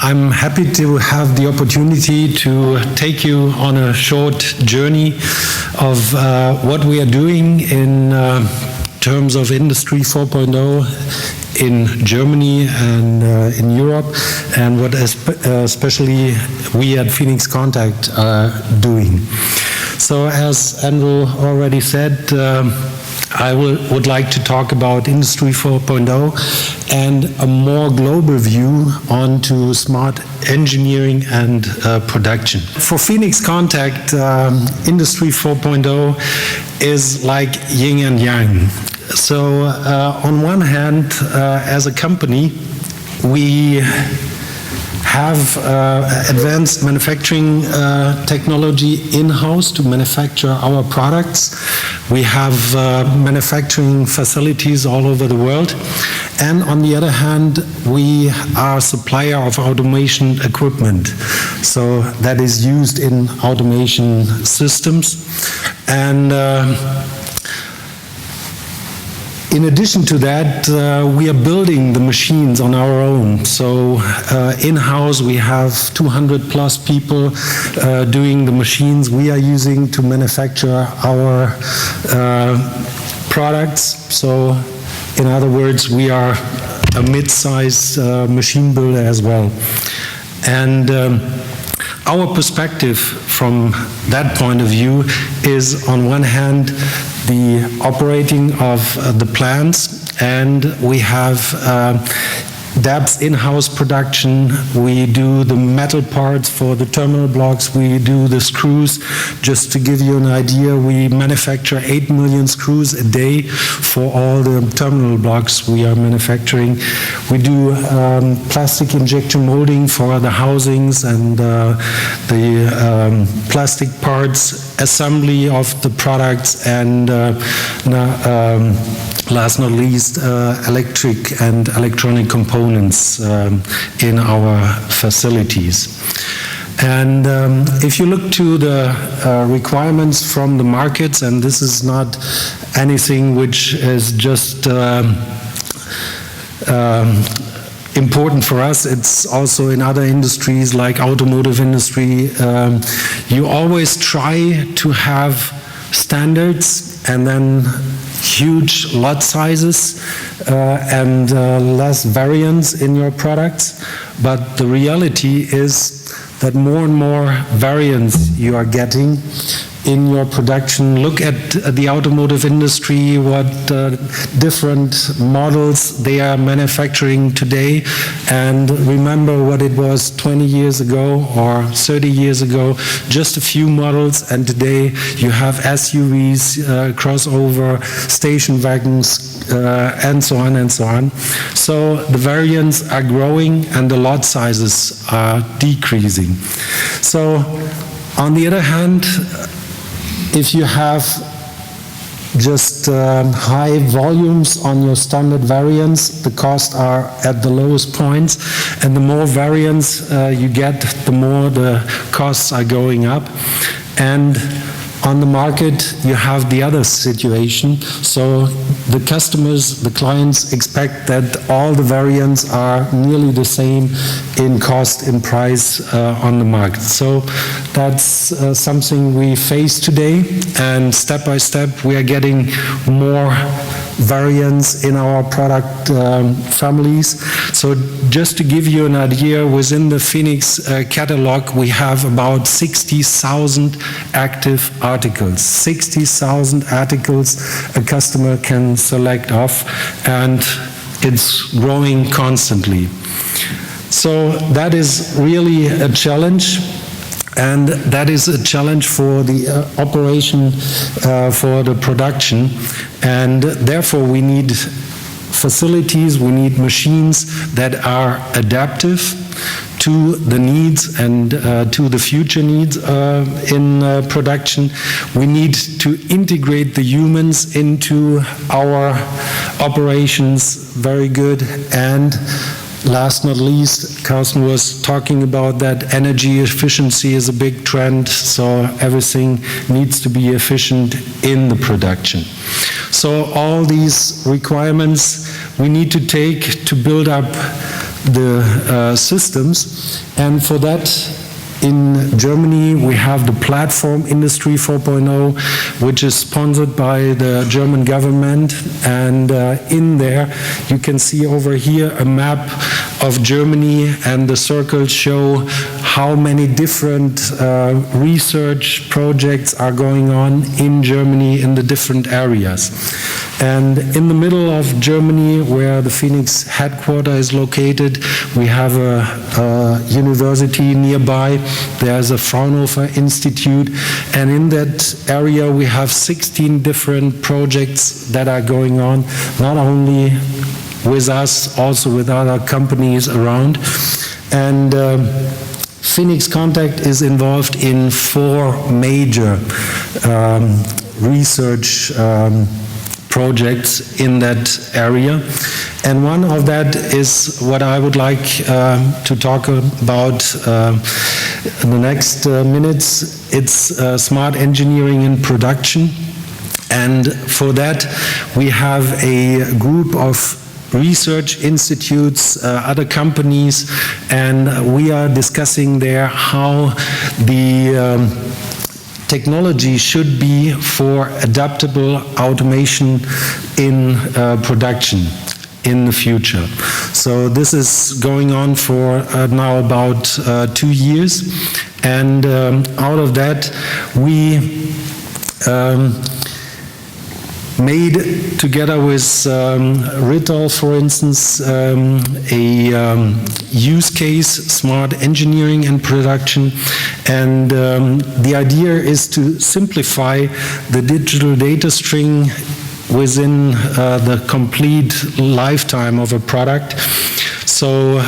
I'm happy to have the opportunity to take you on a short journey of what we are doing in terms of Industry 4.0 in Germany and in Europe, and what especially we at Phoenix Contact are doing. So as Andrew already said, I would like to talk about Industry 4.0 and a more global view onto smart engineering and production. For Phoenix Contact, Industry 4.0 is like yin and yang. So on one hand, as a company, we have advanced manufacturing technology in-house to manufacture our products. We have manufacturing facilities all over the world. And on the other hand, we are a supplier of automation equipment. So that is used in automation systems. And in addition to that, we are building the machines on our own. So in-house, we have 200 plus people doing the machines we are using to manufacture our products. So in other words, we are a mid-sized machine builder as well. And our perspective from that point of view is, on one hand, the operating of the plants, and we have DAB's in-house production. We do the metal parts for the terminal blocks. We do the screws. Just to give you an idea, we manufacture 8 million screws a day for all the terminal blocks we are manufacturing. We do plastic injection molding for the housings and the plastic parts, assembly of the products, and last not least, electric and electronic components in our facilities. And if you look to the requirements from the markets, and this is not anything which is just important for us, it's also in other industries like automotive industry. You always try to have standards and then huge lot sizes and less variance in your products, but the reality is that more and more variance you are getting in your production. Look at the automotive industry, what different models they are manufacturing today, and remember what it was 20 years ago or 30 years ago, just a few models, and today you have SUVs, crossover, station wagons, and so on and so on. So the variants are growing and the lot sizes are decreasing. So on the other hand, if you have just high volumes on your standard variants, the costs are at the lowest points, and the more variants you get, the more the costs are going up. And on the market, you have the other situation. So the customers, the clients expect that all the variants are nearly the same in cost, in price on the market. So that's something we face today, and step by step we are getting more variants in our product families. So just to give you an idea, within the Phoenix catalog, we have about 60,000 active articles. 60,000 articles a customer can select off, and it's growing constantly. So that is really a challenge. And that is a challenge for the operation, for the production. And therefore we need facilities, we need machines that are adaptive to the needs and to the future needs in production. We need to integrate the humans into our operations very good. And last not least, Carsten was talking about that energy efficiency is a big trend, so everything needs to be efficient in the production. So all these requirements we need to take to build up the systems. And for that, in Germany, we have the platform Industry 4.0, which is sponsored by the German government. And in there, you can see over here a map of Germany, and the circles show how many different research projects are going on in Germany in the different areas. And in the middle of Germany, where the Phoenix headquarters is located, we have a university nearby. There's a Fraunhofer Institute, and in that area we have 16 different projects that are going on, not only with us, also with other companies around. And Phoenix Contact is involved in 4 major research projects in that area. And one of that is what I would like to talk about in the next minutes. It's smart engineering in production. And for that, we have a group of research institutes, other companies, and we are discussing there how the technology should be for adaptable automation in production in the future. So this is going on for now about 2 years, and out of that we made, together with Rittal, for instance, a use case, smart engineering and production. And the idea is to simplify the digital data string within the complete lifetime of a product. So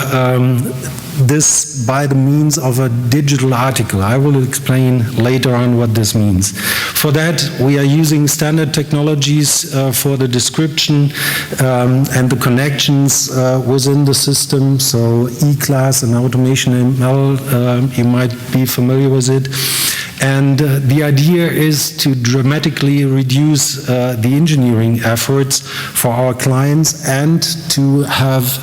this by the means of a digital article. I will explain later on what this means. For that, we are using standard technologies for the description and the connections within the system. So E-class and automation ML, you might be familiar with it. And the idea is to dramatically reduce the engineering efforts for our clients and to have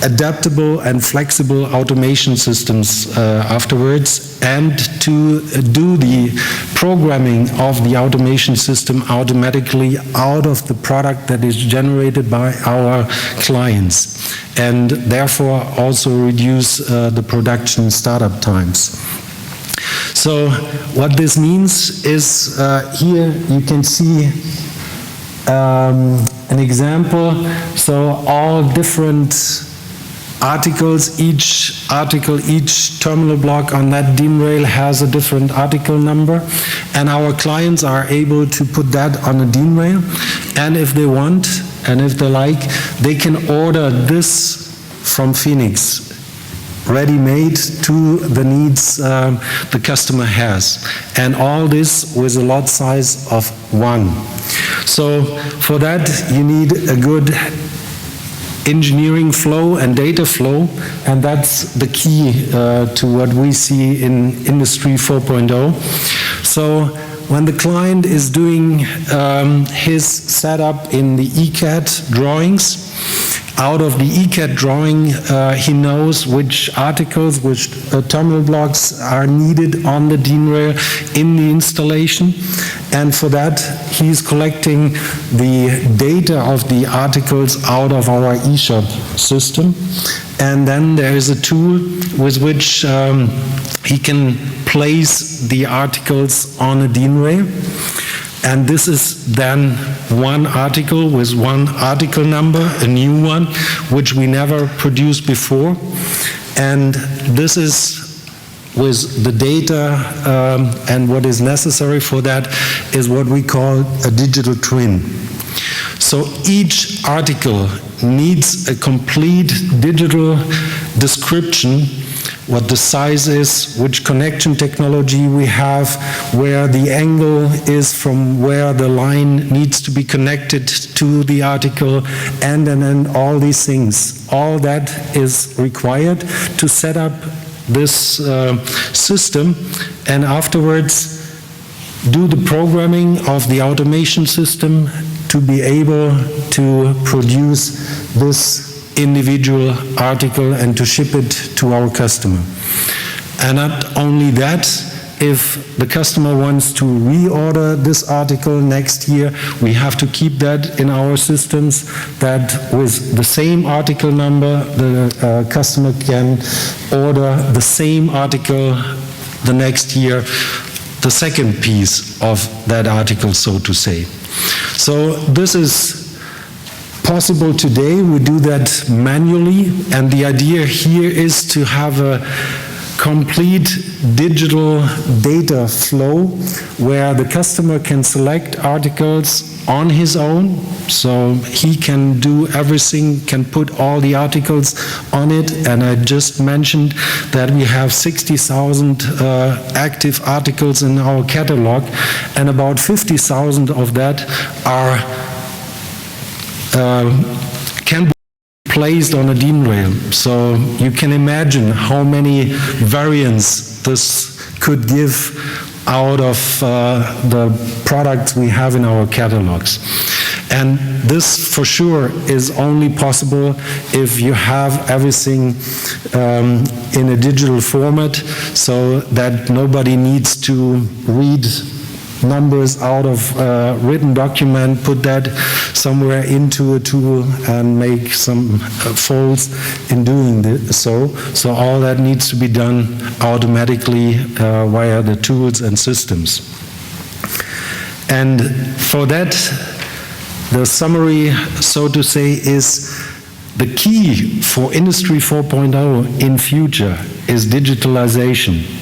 adaptable and flexible automation systems afterwards, and to do the programming of the automation system automatically out of the product that is generated by our clients, and therefore also reduce the production startup times. So what this means is here you can see an example. So all different articles, each terminal block on that DIN rail has a different article number, and our clients are able to put that on a DIN rail, and if they want and if they like, they can order this from Phoenix, ready-made to the needs the customer has, and all this with a lot size of 1. So for that you need a good engineering flow and data flow, and that's the key to what we see in Industry 4.0. So when the client is doing his setup in the ECAD drawings, out of the ECAD drawing, he knows which articles, which terminal blocks are needed on the DIN rail in the installation. And for that, he's collecting the data of the articles out of our eShop system. And then there is a tool with which he can place the articles on a DIN rail. And this is then one article with one article number, a new one, which we never produced before. And this is with the data, and what is necessary for that is what we call a digital twin. So each article needs a complete digital description, what the size is, which connection technology we have, where the angle is from where the line needs to be connected to the article, and then all these things. All that is required to set up this system, and afterwards do the programming of the automation system to be able to produce this individual article and to ship it to our customer. And not only that, if the customer wants to reorder this article next year, we have to keep that in our systems, that with the same article number, the customer can order the same article the next year, the second piece of that article, so to say. So this is possible today. We do that manually, and the idea here is to have a complete digital data flow where the customer can select articles on his own, so he can do everything, can put all the articles on it. And I just mentioned that we have 60,000 active articles in our catalog, and about 50,000 of that are can be placed on a DIN rail. So you can imagine how many variants this could give out of the products we have in our catalogs. And this for sure is only possible if you have everything in a digital format, so that nobody needs to read numbers out of a written document, put that somewhere into a tool and make some folds in doing this. So all that needs to be done automatically via the tools and systems. And for that, the summary, so to say, is the key for Industry 4.0 in future is digitalization.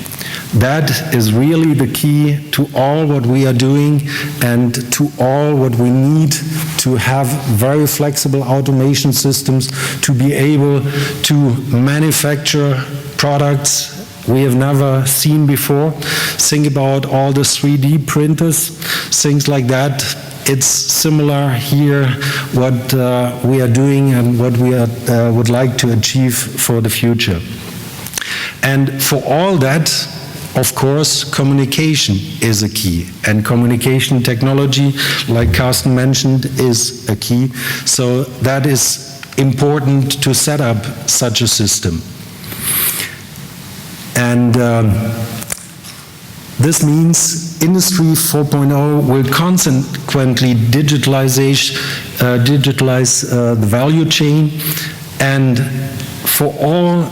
That is really the key to all what we are doing and to all what we need to have very flexible automation systems to be able to manufacture products we have never seen before. Think about all the 3D printers, things like that. It's similar here what we are doing and what we would like to achieve for the future. And for all that, of course, communication is a key, and communication technology, like Carsten mentioned, is a key. So that is important to set up such a system. And this means Industry 4.0 will consequently digitalize the value chain, and for all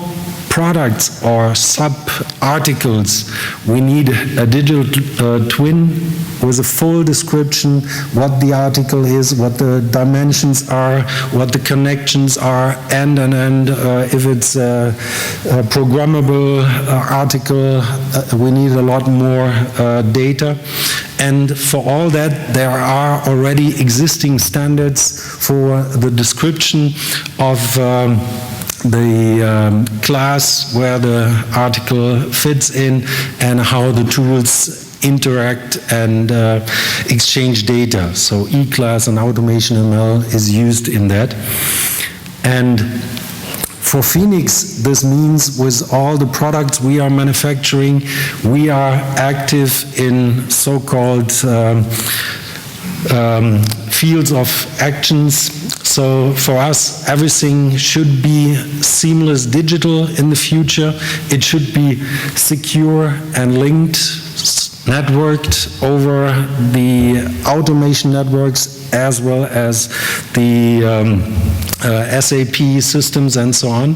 products or sub-articles, we need a digital twin with a full description what the article is, what the dimensions are, what the connections are, and if it's a programmable article, we need a lot more data. And for all that, there are already existing standards for the description of the class where the article fits in and how the tools interact and exchange data. So E-class and Automation ML is used in that. And for Phoenix, this means with all the products we are manufacturing, we are active in so-called fields of actions. So for us, everything should be seamless digital in the future. It should be secure and linked, networked over the automation networks as well as the SAP systems and so on.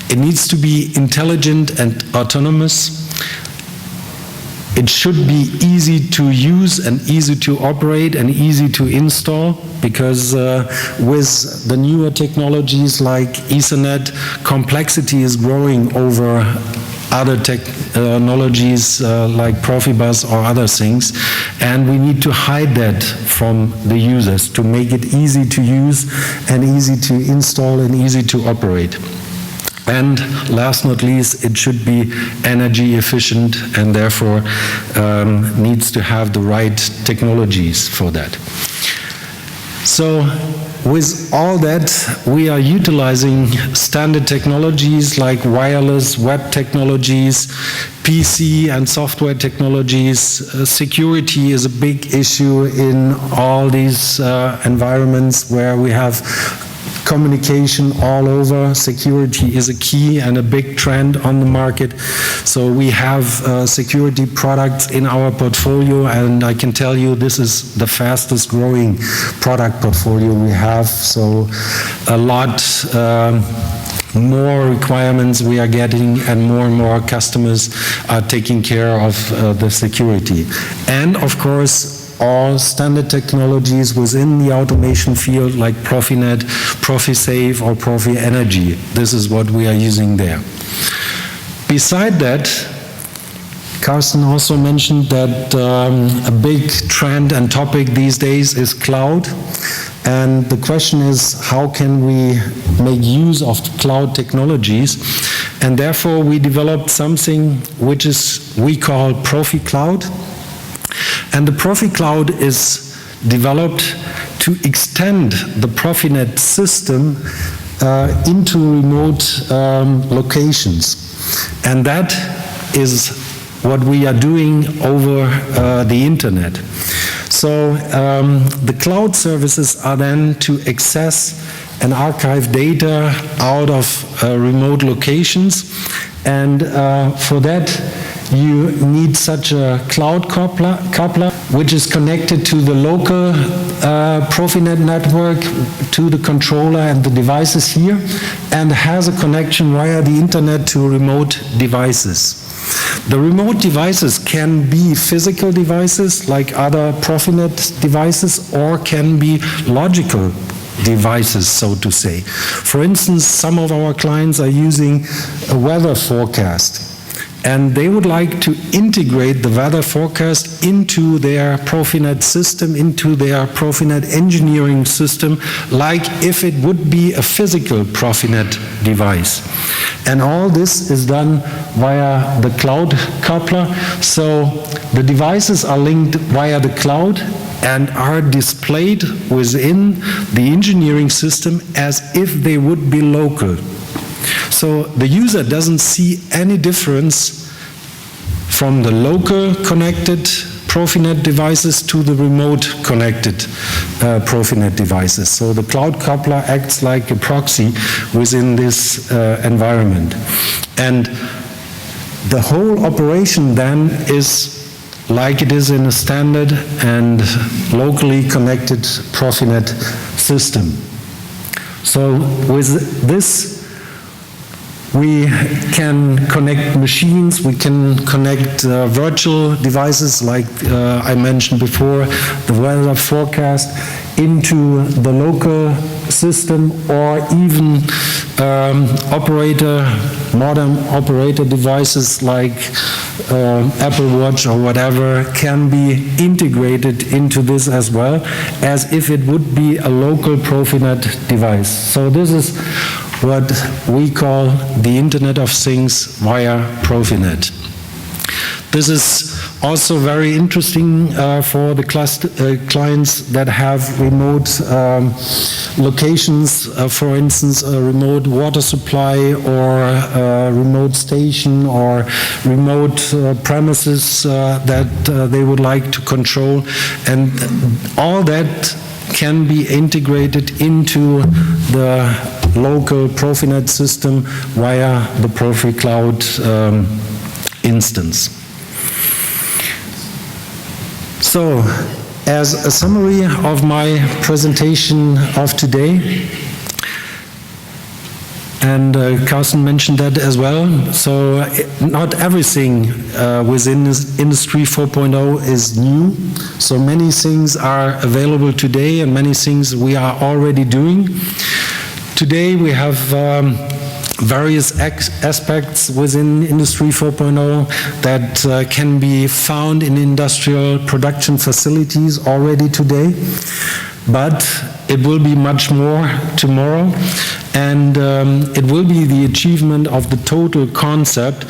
It needs to be intelligent and autonomous. It should be easy to use and easy to operate and easy to install, because with the newer technologies like Ethernet, complexity is growing over other technologies like Profibus or other things, and we need to hide that from the users to make it easy to use and easy to install and easy to operate. And last not least, it should be energy efficient and therefore needs to have the right technologies for that. So with all that, we are utilizing standard technologies like wireless, web technologies, PC and software technologies. Security is a big issue in all these environments where we have communication all over. Security is a key and a big trend on the market. So we have security products in our portfolio, and I can tell you this is the fastest growing product portfolio we have. So a lot more requirements we are getting, and more customers are taking care of the security. And of course, all standard technologies within the automation field like PROFINET, ProfiSafe or ProfiEnergy. This is what we are using there. Beside that, Carsten also mentioned that a big trend and topic these days is cloud. And the question is, how can we make use of cloud technologies? And therefore we developed something which we call ProfiCloud. And the ProfiCloud is developed to extend the PROFINET system into remote locations. And that is what we are doing over the internet. So the cloud services are then to access and archive data out of remote locations. And for that, you need such a cloud coupler, which is connected to the local PROFINET network, to the controller and the devices here, and has a connection via the internet to remote devices. The remote devices can be physical devices like other PROFINET devices, or can be logical devices, so to say. For instance, some of our clients are using a weather forecast, and they would like to integrate the weather forecast into their PROFINET system, into their PROFINET engineering system, like if it would be a physical PROFINET device. And all this is done via the cloud coupler. So the devices are linked via the cloud and are displayed within the engineering system as if they would be local. So the user doesn't see any difference from the local connected PROFINET devices to the remote connected PROFINET devices. So the cloud coupler acts like a proxy within this environment. And the whole operation then is like it is in a standard and locally connected PROFINET system. So with this, we can connect machines, we can connect virtual devices like I mentioned before, the weather forecast, into the local system, or even modern operator devices like Apple Watch or whatever can be integrated into this as well, as if it would be a local PROFINET device. So this is what we call the Internet of Things via PROFINET. This is also very interesting for the clients that have remote locations, for instance, a remote water supply, or a remote station, or remote premises that they would like to control. And all that can be integrated into the local PROFINET system via the ProfiCloud instance. So, as a summary of my presentation of today, and Carsten mentioned that as well, so not everything within Industry 4.0 is new. So many things are available today, and many things we are already doing. Today we have various aspects within Industry 4.0 that can be found in industrial production facilities already today, but it will be much more tomorrow, and it will be the achievement of the total concept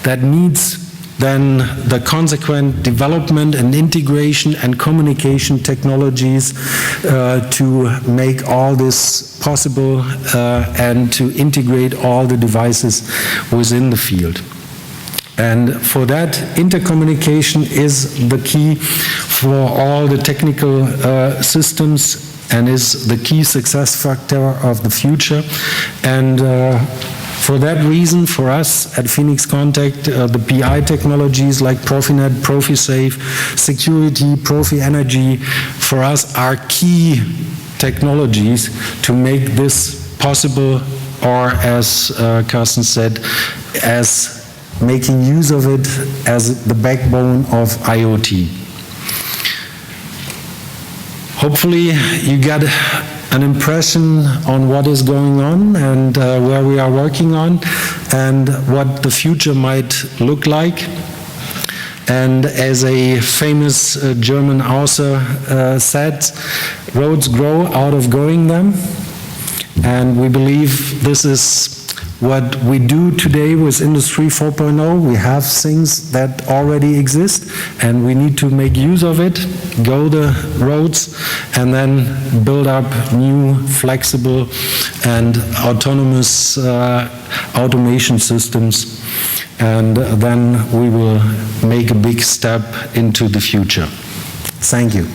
that needs then the consequent development and integration and communication technologies to make all this possible and to integrate all the devices within the field. And for that, intercommunication is the key for all the technical systems and is the key success factor of the future. And for that reason, for us at Phoenix Contact, the PI technologies like PROFINET, ProfiSafe, security, ProfiEnergy, for us are key technologies to make this possible, or as Carsten said, as making use of it as the backbone of IoT. Hopefully you got an impression on what is going on and where we are working on and what the future might look like. And as a famous German author said, roads grow out of going them. And we believe this is what we do today with Industry 4.0. We have things that already exist, and we need to make use of it, go the roads, and then build up new, flexible, and autonomous automation systems. And then we will make a big step into the future. Thank you.